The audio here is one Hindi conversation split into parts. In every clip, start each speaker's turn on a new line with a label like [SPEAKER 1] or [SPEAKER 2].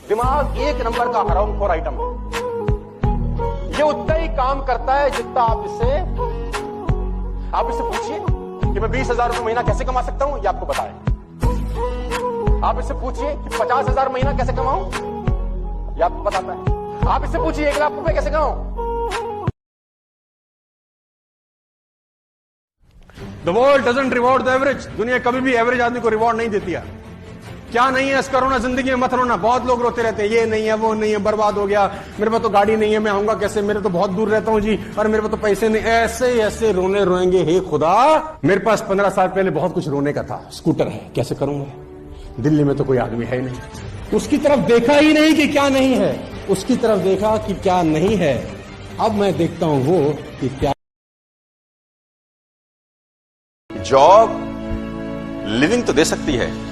[SPEAKER 1] दिमाग एक नंबर का हरामखोर आइटम है। ये उतना ही काम करता है जितना आप इससे पूछिए कि मैं 20,000 रुपये महीना कैसे कमा सकता हूं, ये आपको बताए। आप इससे पूछिए कि 50,000 महीना कैसे कमाऊं, ये आपको बताता है। आप इससे पूछिए 1 लाख रुपए कैसे कमाऊं। The world doesn't reward the average. दुनिया कभी भी एवरेज आदमी को रिवॉर्ड नहीं देती है। क्या नहीं है इस करोना जिंदगी में, मत रोना। बहुत लोग रोते रहते हैं, ये नहीं है, वो नहीं है, बर्बाद हो गया, मेरे पास तो गाड़ी नहीं है, मैं आऊंगा कैसे, मेरे तो बहुत दूर रहता हूं जी, और मेरे पास तो पैसे नहीं। ऐसे ऐसे रोने रोएंगे, हे खुदा। मेरे पास 15 साल पहले बहुत कुछ रोने का था। स्कूटर है, कैसे करूंगा, दिल्ली में तो कोई आदमी है ही नहीं। उसकी तरफ देखा ही नहीं कि क्या नहीं है, उसकी तरफ देखा कि क्या नहीं है। अब मैं देखता हूं वो कि क्या।
[SPEAKER 2] जॉब लिविंग तो दे सकती है,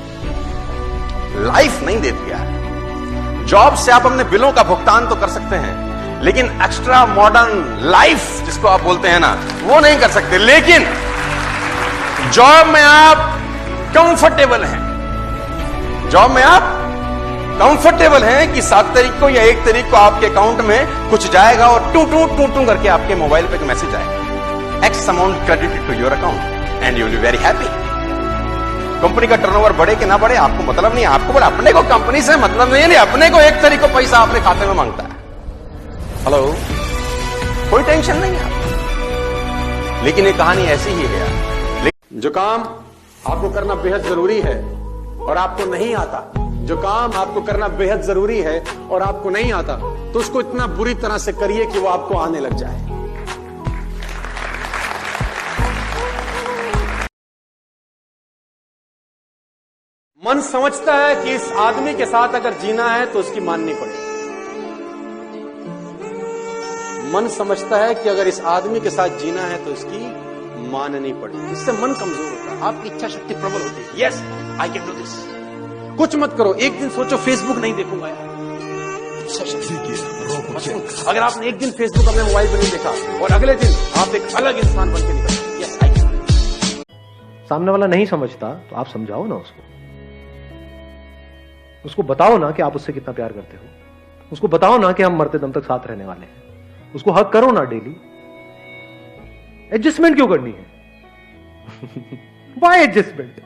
[SPEAKER 2] लाइफ नहीं देती है। जॉब से आप अपने बिलों का भुगतान तो कर सकते हैं, लेकिन एक्स्ट्रा मॉडर्न लाइफ जिसको आप बोलते हैं ना, वो नहीं कर सकते। लेकिन जॉब में आप कंफर्टेबल हैं, जॉब में आप कंफर्टेबल हैं कि 7 तारीख को या 1 तारीख को आपके अकाउंट में कुछ जाएगा और टू टू टू टू करके आपके मोबाइल पे एक मैसेज आएगा, X amount credited to your account and you will be very happy. Company का टर्नओवर बढ़े कि ना बढ़े आपको मतलब नहीं है, आपको बोला अपने को कंपनी से मतलब नहीं है, अपने को 1 तारीख को पैसा अपने खाते में मांगता है। हेलो, कोई टेंशन नहीं है। लेकिन ये कहानी ऐसी ही है यार।
[SPEAKER 1] जो काम आपको करना बेहद जरूरी है और आपको नहीं आता, जो काम आपको करना बेहद जरूरी है और आपको नहीं आता, तो उसको इतना बुरी तरह से करिए कि वो आपको आने लग जाए। मन समझता है कि इस आदमी के साथ अगर जीना है तो उसकी माननी पड़ेगी। मन समझता है कि अगर इस आदमी के साथ जीना है तो इसकी माननी पड़ेगी। इससे मन कमजोर होता है, आपकी इच्छा शक्ति प्रबल होती है। Yes, I can do this. कुछ मत करो, एक दिन सोचो फेसबुक नहीं देखूंगा यार। अगर आपने एक दिन फेसबुक अपने मोबाइल पर नहीं देखा और अगले दिन आप एक अलग इंसान बन के निकले। Yes, I can.
[SPEAKER 3] सामने वाला नहीं समझता तो आप समझाओ ना उसको बताओ ना कि आप उससे कितना प्यार करते हो, उसको बताओ ना कि हम मरते दम तक साथ रहने वाले हैं, उसको हक करो ना डेली। एडजस्टमेंट क्यों करनी है? Why adjustment?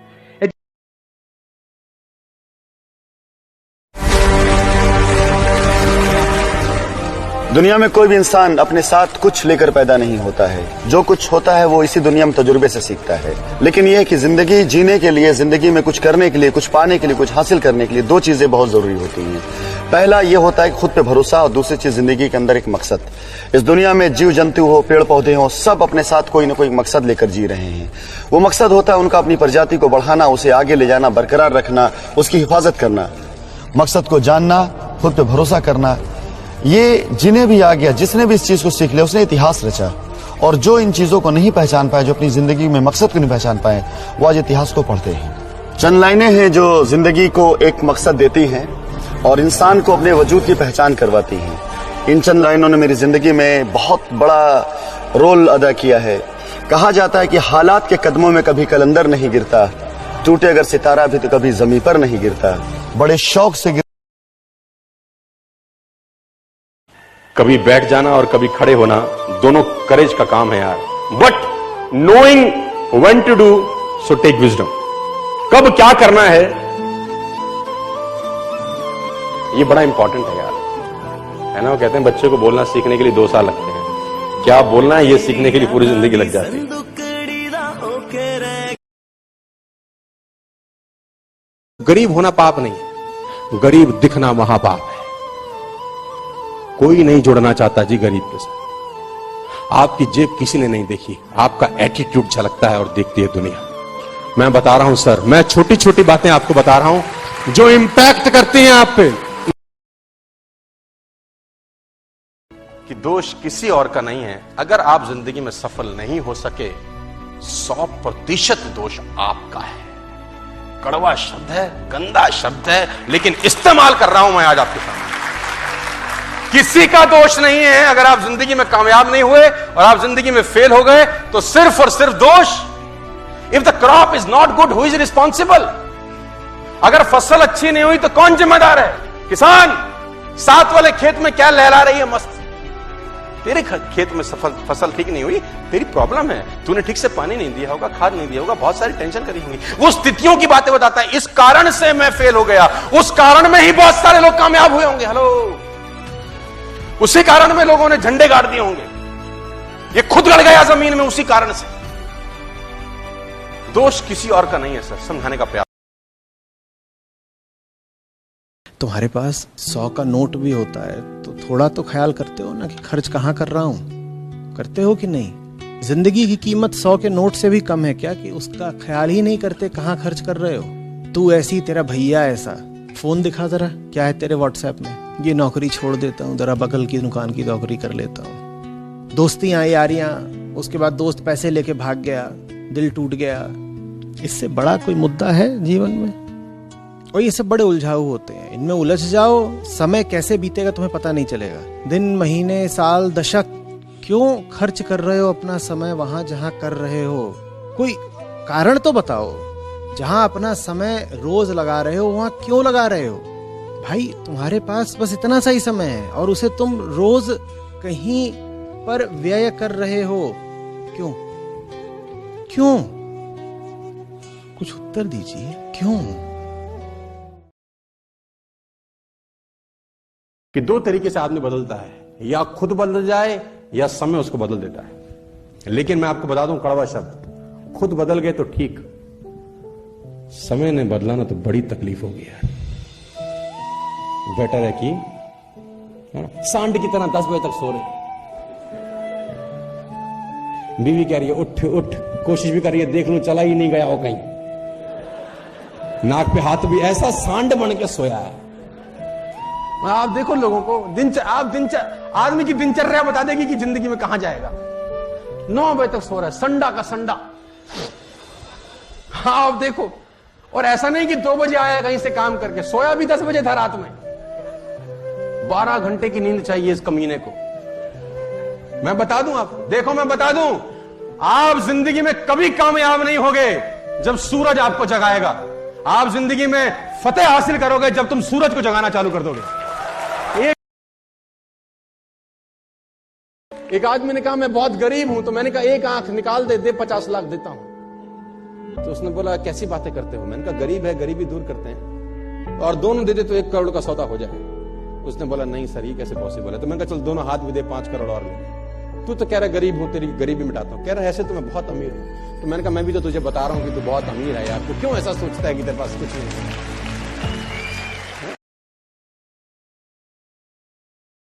[SPEAKER 4] दुनिया में कोई भी इंसान अपने साथ कुछ लेकर पैदा नहीं होता है। जो कुछ होता है वो इसी दुनिया में तजुर्बे से सीखता है। लेकिन यह है कि जिंदगी जीने के लिए, जिंदगी में कुछ करने के लिए, कुछ पाने के लिए, कुछ हासिल करने के लिए 2 चीजें बहुत जरूरी होती हैं। पहला ये होता है खुद पे भरोसा, और दूसरी चीज जिंदगी के अंदर एक मकसद। इस दुनिया में जीव जंतु हो, पेड़ पौधे हो, सब अपने साथ कोई न कोई मकसद लेकर जी रहे हैं। वो मकसद होता है उनका अपनी प्रजाति को बढ़ाना, उसे आगे ले जाना, बरकरार रखना, उसकी हिफाजत करना। मकसद को जानना, खुद पे भरोसा करना, ये जिन्हें भी आ गया, जिसने भी इस चीज को सीख लिया, उसने इतिहास रचा। और जो इन चीजों को नहीं पहचान पाए, जो अपनी जिंदगी में मकसद को नहीं पहचान पाए, वो आज इतिहास को पढ़ते हैं। चंद लाइनें हैं जो जिंदगी को एक मकसद देती हैं और इंसान को अपने वजूद की पहचान करवाती हैं। इन चंद लाइनों ने मेरी जिंदगी में बहुत बड़ा रोल अदा किया है। कहा जाता है कि हालात के कदमों में कभी कलंदर नहीं गिरता, टूटे अगर सितारा भी तो कभी जमीन पर नहीं गिरता। बड़े शौक से
[SPEAKER 2] कभी बैठ जाना और कभी खड़े होना, दोनों करेज का काम है यार। But knowing when to do, so take wisdom. कब क्या करना है ये बड़ा इंपॉर्टेंट है यार, है ना। वो कहते हैं बच्चे को बोलना सीखने के लिए 2 साल लगते हैं, क्या बोलना है ये सीखने के लिए पूरी जिंदगी लग जाती है।
[SPEAKER 1] गरीब होना पाप नहीं, गरीब दिखना महापाप है। कोई नहीं जुड़ना चाहता जी गरीब के साथ। आपकी जेब किसी ने नहीं देखी, आपका एटीट्यूड झलकता है और देखती है दुनिया। मैं बता रहा हूं सर, मैं छोटी छोटी बातें आपको बता रहा हूं जो इंपैक्ट करती हैं आप पे।
[SPEAKER 2] कि दोष किसी और का नहीं है। अगर आप जिंदगी में सफल नहीं हो सके, 100% दोष आपका है। कड़वा शब्द है, गंदा शब्द है, लेकिन इस्तेमाल कर रहा हूं मैं आज आपके सामने। किसी का दोष नहीं है। अगर आप जिंदगी में कामयाब नहीं हुए और आप जिंदगी में फेल हो गए, तो सिर्फ और सिर्फ दोष, if the crop is not good, who is responsible? अगर फसल अच्छी नहीं हुई तो कौन जिम्मेदार है? किसान, साथ वाले खेत में क्या लहरा रही है मस्त। तेरे खेत में फसल ठीक नहीं हुई, तेरी प्रॉब्लम है, तूने ठीक से पानी नहीं दिया होगा, खाद नहीं दिया होगा, बहुत सारी टेंशन करी होंगी। वो स्थितियों की बातें बताता है, इस कारण से मैं फेल हो गया, उस कारण में ही बहुत सारे लोग कामयाब हुए होंगे। हेलो, उसी कारण में लोगों ने झंडे गाड़ दिए होंगे, ये खुद गड़ गया जमीन में उसी कारण से। दोष किसी और का नहीं है सर, समझाने का प्रयास।
[SPEAKER 5] तुम्हारे पास 100 का नोट भी होता है तो थोड़ा तो ख्याल करते हो ना कि खर्च कहाँ कर रहा हूं, करते हो कि नहीं? जिंदगी की कीमत 100 के नोट से भी कम है क्या कि उसका ख्याल ही नहीं करते कहाँ खर्च कर रहे हो? तू ऐसी, तेरा भैया ऐसा। फोन दिखा जरा, क्या है तेरे व्हाट्सएप में? ये नौकरी छोड़ देता हूँ, जरा बगल की दुकान की नौकरी कर लेता हूँ। दोस्तियां यारियां, उसके बाद दोस्त पैसे लेके भाग गया, दिल टूट गया। इससे बड़ा कोई मुद्दा है जीवन में? और ये सब बड़े उलझाऊ होते हैं, इनमें उलझ जाओ, समय कैसे बीतेगा तुम्हें पता नहीं चलेगा। दिन, महीने, साल, दशक, क्यों खर्च कर रहे हो अपना समय वहां जहां कर रहे हो? कोई कारण तो बताओ। जहां अपना समय रोज लगा रहे हो वहां क्यों लगा रहे हो? भाई तुम्हारे पास बस इतना सा ही समय है और उसे तुम रोज कहीं पर व्यय कर रहे हो। क्यों? क्यों? कुछ उत्तर दीजिए, क्यों?
[SPEAKER 1] कि दो तरीके से आदमी बदलता है, या खुद बदल जाए या समय उसको बदल देता है। लेकिन मैं आपको बता दूं कड़वा शब्द, खुद बदल गए तो ठीक, समय ने बदला ना तो बड़ी तकलीफ होगी यार। बेटर है कि सांड की तरह 10 बजे तक सो रहे, बीवी कह रही है उठ उठ, कोशिश भी कर रही है देख लूं चला ही नहीं गया हो कहीं, नाक पे हाथ भी, ऐसा सांड बन के सोया है। आप देखो लोगों को, आदमी की दिनचर्या बता देगी कि जिंदगी में कहां जाएगा। 9 बजे तक सो रहा है, संडा का संडा। हाँ आप देखो, और ऐसा नहीं कि 2 बजे आया कहीं से काम करके, सोया भी 10 बजे था रात में। 12 घंटे की नींद चाहिए इस कमीने को। मैं बता दूं आपको, देखो मैं बता दूं, आप जिंदगी में कभी कामयाब नहीं होगे जब सूरज आपको जगाएगा। आप जिंदगी में फतेह हासिल करोगे जब तुम सूरज को जगाना चालू कर दोगे। एक आदमी ने कहा मैं बहुत गरीब हूं, तो मैंने कहा एक आंख निकाल दे 50 लाख देता हूं। तो उसने बोला कैसी बातें करते हो? मैंने कहा गरीब है, गरीबी दूर करते हैं, और दोनों दे दे तो 1 करोड़ का सौदा हो जाए। उसने बोला नहीं सर ये कैसे पॉसिबल है? तो मैंने कहा चल दोनों हाथ भी दे, 5 करोड़ और ले। तू तो कह रहा है गरीब हूं, तेरी गरीबी मिटाता हूं। कह रहा है ऐसे तो मैं बहुत अमीर हूं। तो मैंने कहा मैं भी तो तुझे बता रहा हूं कि तू बहुत अमीर है यार, तू क्यों ऐसा सोचता है कि तेरे पास कुछ नहीं है?